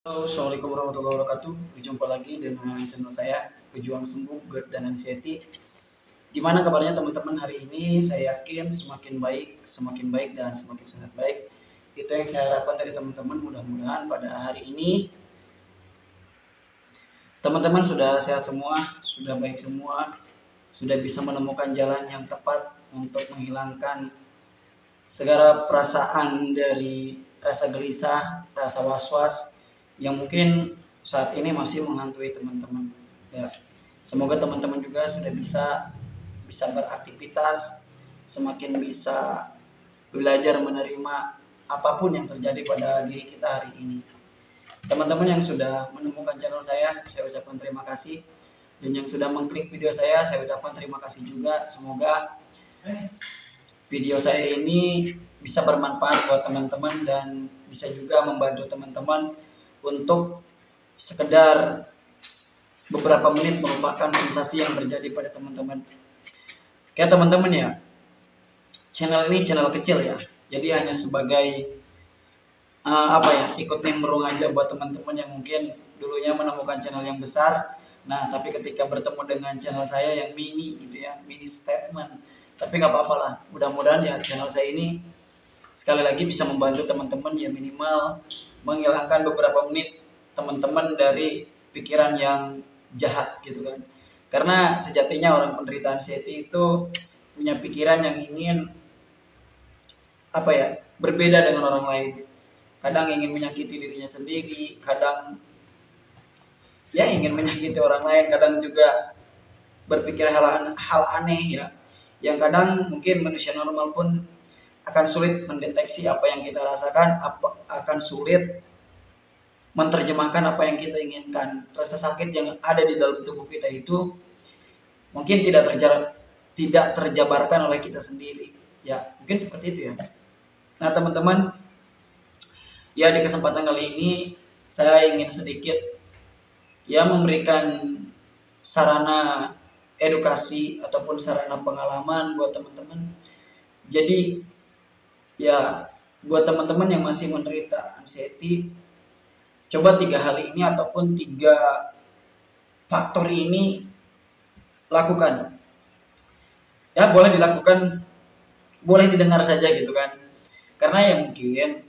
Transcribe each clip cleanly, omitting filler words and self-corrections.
Halo, Assalamualaikum warahmatullahi wabarakatuh. Berjumpa lagi dengan channel saya, Pejuang Sembuh, GERD dan Anxiety. Gimana kabarnya teman-teman hari ini? Saya yakin semakin baik dan semakin sangat baik. Itu yang saya harapkan dari teman-teman. Mudah-mudahan pada hari ini teman-teman sudah sehat semua, sudah baik semua, sudah bisa menemukan jalan yang tepat untuk menghilangkan segala perasaan dari rasa gelisah, rasa was-was yang mungkin saat ini masih menghantui teman-teman. Ya, semoga teman-teman juga sudah bisa beraktivitas, semakin bisa belajar menerima apapun yang terjadi pada diri kita hari ini. Teman-teman yang sudah menemukan channel saya ucapkan terima kasih. Dan yang sudah mengklik video saya ucapkan terima kasih juga. Semoga video saya ini bisa bermanfaat buat teman-teman dan bisa juga membantu teman-teman untuk sekedar beberapa menit melupakan sensasi yang terjadi pada teman-teman. Kayak teman-teman ya, channel ini channel kecil ya, jadi hanya sebagai ikut nimbrung aja buat teman-teman yang mungkin dulunya menemukan channel yang besar. Nah, tapi ketika bertemu dengan channel saya yang mini gitu ya, mini statement, tapi nggak apa-apa lah. Mudah-mudahan ya channel saya ini sekali lagi bisa membantu teman-teman ya, minimal menghilangkan beberapa menit teman-teman dari pikiran yang jahat gitu kan. Karena sejatinya orang penderita anxiety itu punya pikiran yang ingin berbeda dengan orang lain. Kadang ingin menyakiti dirinya sendiri, kadang ya ingin menyakiti orang lain, kadang juga berpikir hal aneh ya, yang kadang mungkin manusia normal pun akan sulit mendeteksi apa yang kita rasakan, akan sulit menerjemahkan apa yang kita inginkan. Rasa sakit yang ada di dalam tubuh kita itu mungkin tidak terjabarkan oleh kita sendiri. Ya, mungkin seperti itu ya. Nah, teman-teman, ya di kesempatan kali ini saya ingin sedikit ya memberikan sarana edukasi ataupun sarana pengalaman buat teman-teman. Jadi ya buat teman-teman yang masih menderita anxiety, coba 3 hal ini ataupun 3 faktor ini lakukan. Ya boleh dilakukan, boleh didengar saja gitu kan. Karena ya mungkin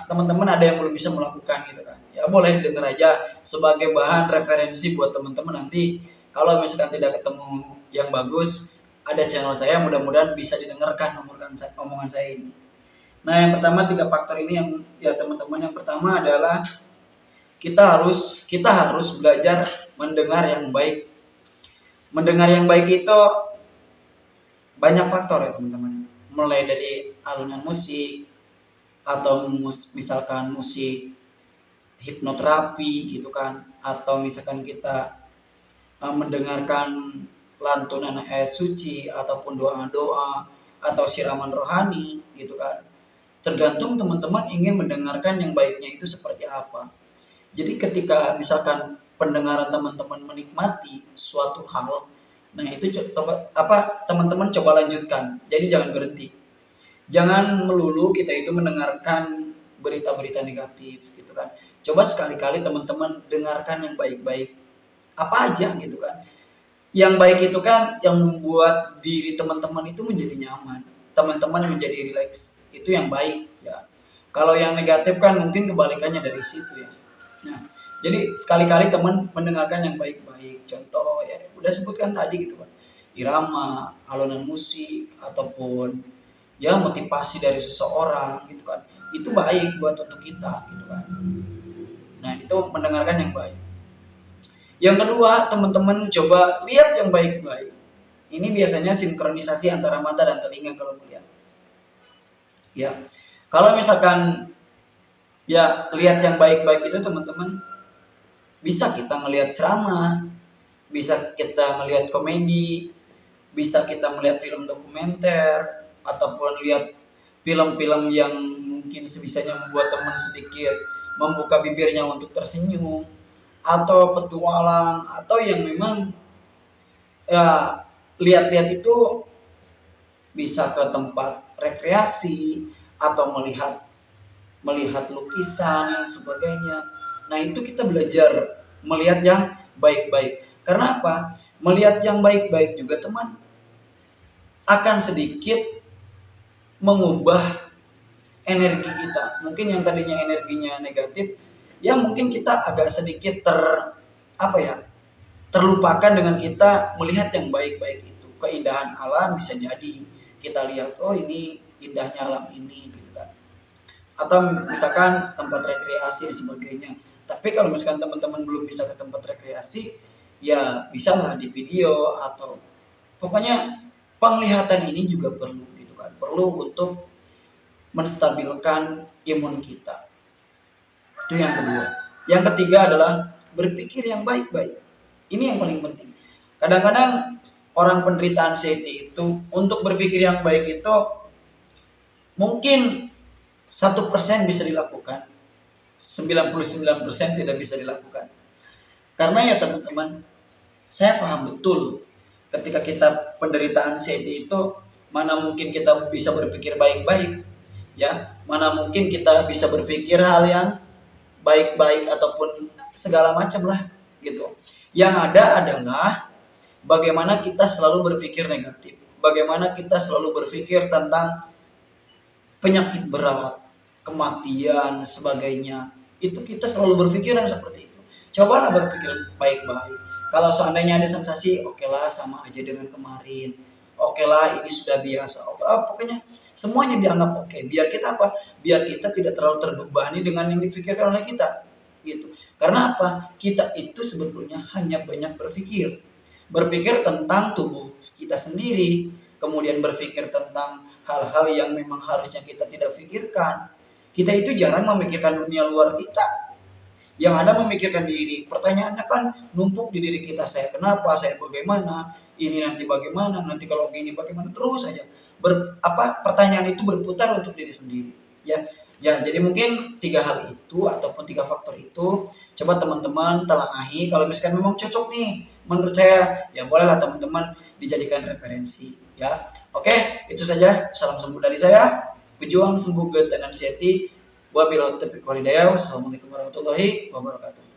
teman-teman ada yang belum bisa melakukan gitu kan. Ya boleh didengar aja sebagai bahan referensi buat teman-teman nanti kalau misalkan tidak ketemu yang bagus, ada channel saya, mudah-mudahan bisa didengarkan omongan saya ini. Nah, yang pertama 3 faktor ini yang ya teman-teman, yang pertama adalah kita harus belajar mendengar yang baik. Mendengar yang baik itu banyak faktor ya teman-teman. Mulai dari alunan musik atau misalkan musik hipnoterapi gitu kan, atau misalkan kita mendengarkan lantunan ayat suci ataupun doa-doa atau siraman rohani gitu kan. Tergantung teman-teman ingin mendengarkan yang baiknya itu seperti apa. Jadi ketika misalkan pendengaran teman-teman menikmati suatu hal, nah itu teman-teman coba lanjutkan. Jadi jangan berhenti. Jangan melulu kita itu mendengarkan berita-berita negatif gitu kan. Coba sekali-kali teman-teman dengarkan yang baik-baik. Apa aja gitu kan. Yang baik itu kan yang membuat diri teman-teman itu menjadi nyaman. Teman-teman menjadi rileks. Itu yang baik ya. Kalau yang negatif kan mungkin kebalikannya dari situ ya. Nah, jadi sekali-kali teman mendengarkan yang baik-baik. Contoh ya, udah sebutkan tadi gitu kan. Irama, alunan musik ataupun ya motivasi dari seseorang gitu kan. Itu baik buat untuk kita gitu kan. Nah, itu mendengarkan yang baik. Yang kedua, teman-teman coba lihat yang baik-baik. Ini biasanya sinkronisasi antara mata dan telinga kalau melihat. Ya, kalau misalkan ya lihat yang baik-baik itu teman-teman, bisa kita melihat ceramah, bisa kita melihat komedi, bisa kita melihat film dokumenter, ataupun lihat film-film yang mungkin sebisanya membuat teman sedikit membuka bibirnya untuk tersenyum, atau petualang, atau yang memang ya lihat-lihat itu bisa ke tempat rekreasi atau melihat melihat lukisan dan sebagainya. Nah, itu kita belajar melihat yang baik-baik. Karena apa? Melihat yang baik-baik juga teman akan sedikit mengubah energi kita. Mungkin yang tadinya energinya negatif, ya mungkin kita agak sedikit terlupakan dengan kita melihat yang baik-baik itu. Keindahan alam bisa jadi kita lihat, oh ini indahnya alam ini gitu kan. Atau misalkan tempat rekreasi dan sebagainya. Tapi kalau misalkan teman-teman belum bisa ke tempat rekreasi, ya bisa lah di video atau pokoknya penglihatan ini juga perlu gitu kan. Perlu untuk menstabilkan imun kita. Itu yang kedua. Yang ketiga adalah berpikir yang baik-baik. Ini yang paling penting. Kadang-kadang orang penderita anxiety itu untuk berpikir yang baik itu mungkin 1% bisa dilakukan, 99% tidak bisa dilakukan. Karena ya teman-teman, saya paham betul ketika kita penderita anxiety itu mana mungkin kita bisa berpikir baik-baik, ya, mana mungkin kita bisa berpikir hal yang baik-baik ataupun segala macam lah gitu. Yang ada adalah bagaimana kita selalu berpikir negatif, bagaimana kita selalu berpikir tentang penyakit berat, kematian, sebagainya. Itu kita selalu berpikiran seperti itu. Cobalah berpikir baik-baik. Kalau seandainya ada sensasi, oke lah sama aja dengan kemarin. Oke lah ini sudah biasa. Oke, pokoknya semuanya dianggap oke. Biar kita apa? Biar kita tidak terlalu terbebani dengan yang dipikirkan oleh kita. Gitu. Karena apa? Kita itu sebetulnya hanya banyak berpikir. Berpikir tentang tubuh kita sendiri, kemudian berpikir tentang hal-hal yang memang harusnya kita tidak pikirkan. Kita itu jarang memikirkan dunia luar kita. Yang ada memikirkan diri. Pertanyaannya kan numpuk di diri kita. Saya kenapa? Saya bagaimana? Ini nanti bagaimana? Nanti kalau gini bagaimana? Terus saja. Pertanyaan itu berputar untuk diri sendiri. Ya, jadi mungkin 3 hal itu ataupun 3 faktor itu coba teman-teman telangahi. Kalau misalkan memang cocok nih, menurut saya ya bolehlah teman-teman dijadikan referensi. Ya, oke, itu saja. Salam sembuh dari saya. Pejuang sembuh GERD dan anxiety. Wabillahi taufiq wal hidayah. Wassalamualaikum warahmatullahi wabarakatuh.